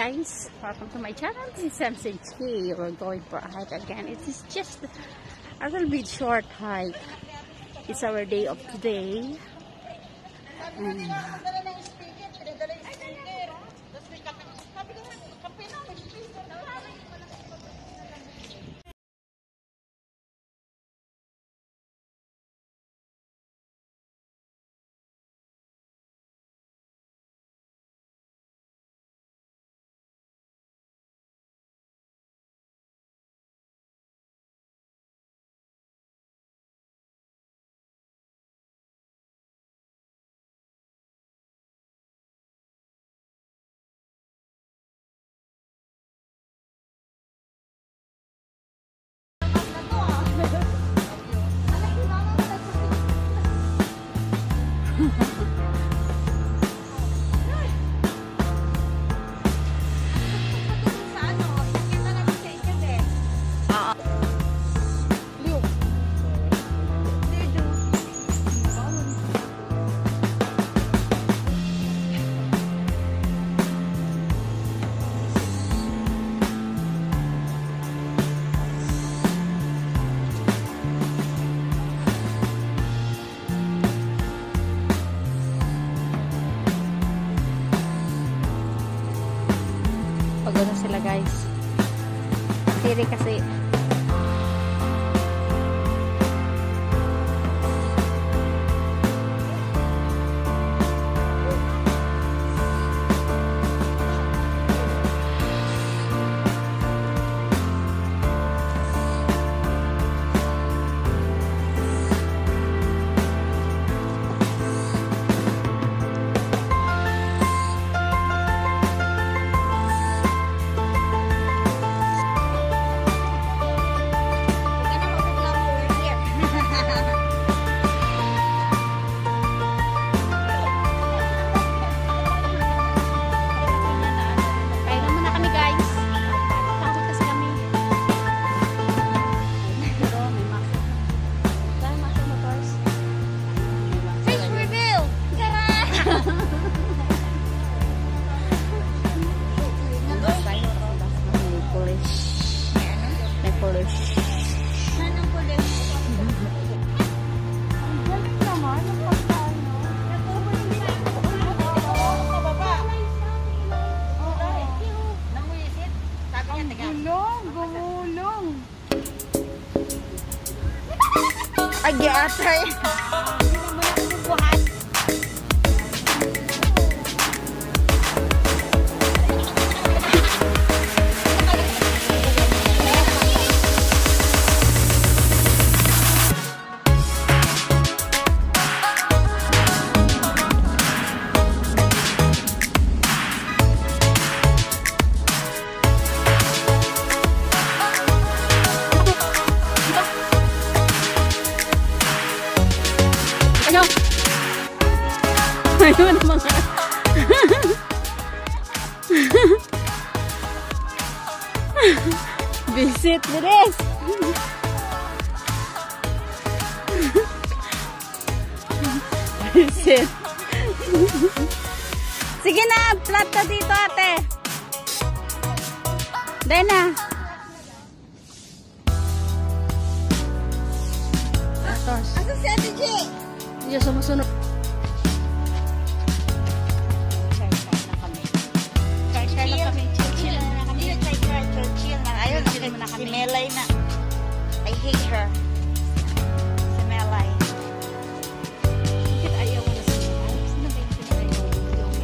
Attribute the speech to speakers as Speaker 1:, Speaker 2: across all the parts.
Speaker 1: guys, welcome to my channel. This is MCG. We're going for a hike again. It is just a little bit short hike. It's our day of today. Pagano sila guys. Tiri kasi. Agi atay. Ayun mga visit Dres. Visit. Sige na, flat ka dito ate. Dahil na. Asa si Ate G? Hindi sumusunod.
Speaker 2: Si Melay na. I hate her. Si Melay.
Speaker 1: Bakit ayaw mo na si Melay? Sino ba yung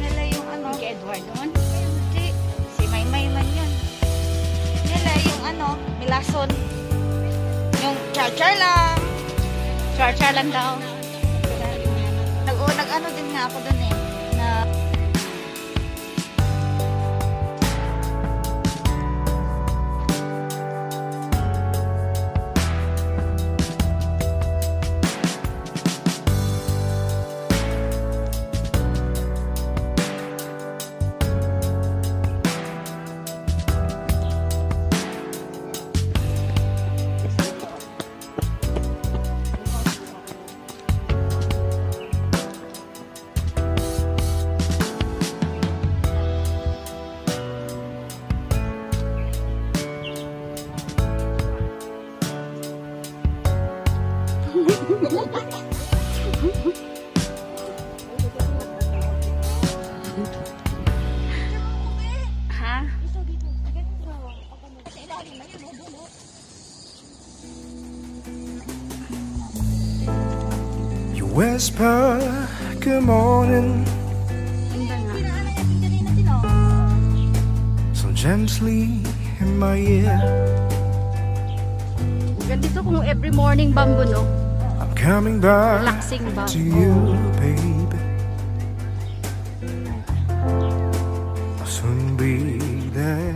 Speaker 1: Melay?
Speaker 2: Melay yung ano?
Speaker 1: Kay Edward doon?
Speaker 2: Hindi. Si Maymay man yun. Melay yung ano? Milason. Yung char-char lang.
Speaker 1: Char-char lang daw.
Speaker 2: Nag-ano din nga ako dun eh. Na
Speaker 1: Ha?
Speaker 3: You whisper good morning so gently in my ear.
Speaker 1: Ganito kung every morning bambo, no?
Speaker 3: I'm coming back
Speaker 1: Relaxing ba?
Speaker 3: to you, baby. I'll soon be there.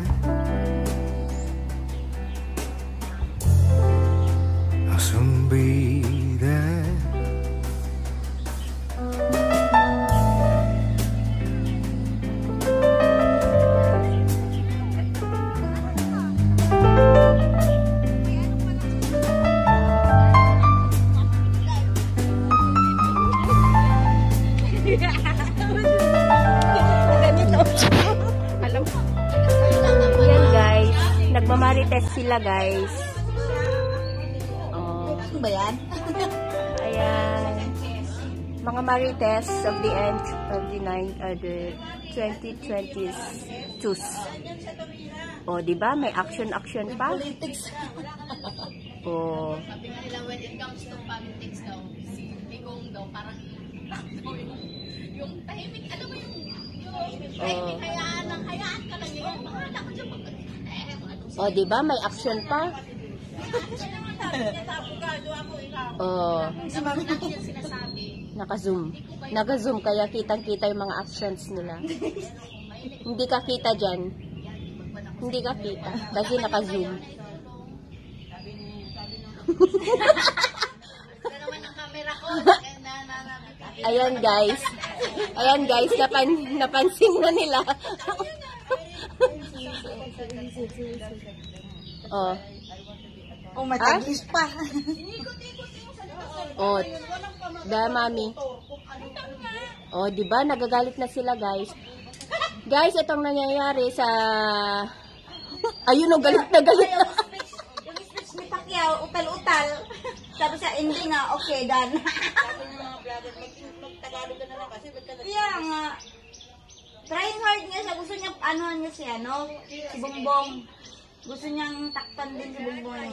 Speaker 3: I'll soon be there.
Speaker 1: Alam mo? Yan guys, nagmamarites sila guys. Oh,
Speaker 2: Ano ba yan?
Speaker 1: ayan. Mga marites of the end of the 2022. Oh, di ba? May action pa.
Speaker 2: Politics.
Speaker 1: Oh.
Speaker 4: Sabi nga nila, when it comes to politics daw, si Bigong daw, parang yung tahimik, alam mo yung tahimik, hayaan ka lang yan. Bahala ko dyan
Speaker 1: Oh, di ba? May action pa. Oh,
Speaker 4: Naman lang yung sinasabi.
Speaker 1: naka-zoom. Naka-zoom kaya kitang-kita yung mga actions nila. Hindi ka kita dyan. Hindi ka kita. Kasi naka-zoom.
Speaker 4: Ito naman ang camera ko.
Speaker 1: Ayan guys. Ayan guys, napansin na nila. Oh.
Speaker 2: Oh, matagis pa.
Speaker 1: Oh. Da mami. Oh, 'di ba? Nagagalit na sila, guys. Guys, itong nangyayari sa ayun, oh, galit na galit na.
Speaker 2: Yung speech ni Pacquiao, utal-utal. Sabi sa ending nga, okay, done. Kaya nga, trying hard nga siya. Gusto niya, ano niya siya, no? Si Bongbong. Gusto niyang takpan din si Bongbong.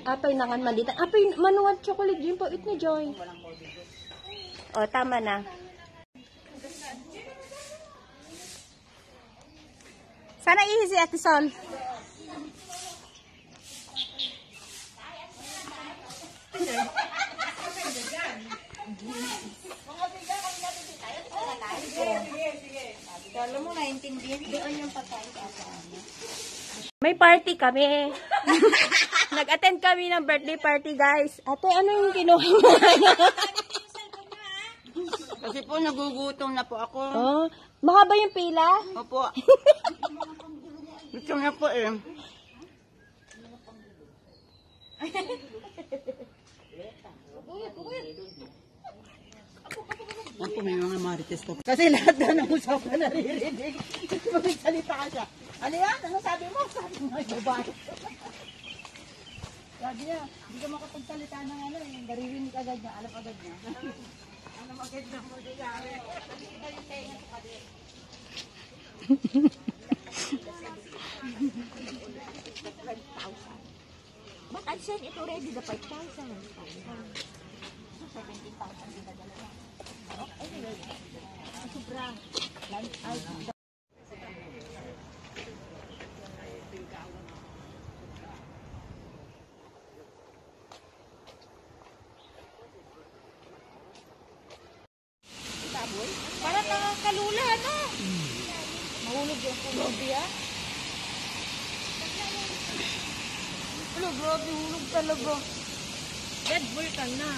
Speaker 1: Apay nangan malitan. Apay manuwat chocolate yung pait ni Joy. Oh, tama na. Sana ihi si Ate Sol.
Speaker 2: Alam mo, naintindihan. Doon yung pagkain sa
Speaker 1: May party kami. Nag-attend kami ng birthday party, guys. Ate, ano yung kinuha mo?
Speaker 2: Kasi po, nagugutom na po ako.
Speaker 1: Oh, mahaba yung pila?
Speaker 2: Opo. Gusto na po eh.
Speaker 5: Yan po, may mga marites ko. Kasi lahat na ng usapan naririnig. Magsalita ka siya. Ano yan? Ano sabi mo? Sabi mo, babae. Sabi niya, hindi ka makapagsalita ng ano eh. Naririnig agad niya, alam agad niya. Alam agad na magyayari.
Speaker 2: Bakit siya ito ready na 5,000?
Speaker 4: Parang nakakalula, no? Mahulog yung Colombia. Ano, grabe, hulog talaga. Red Bull ka na.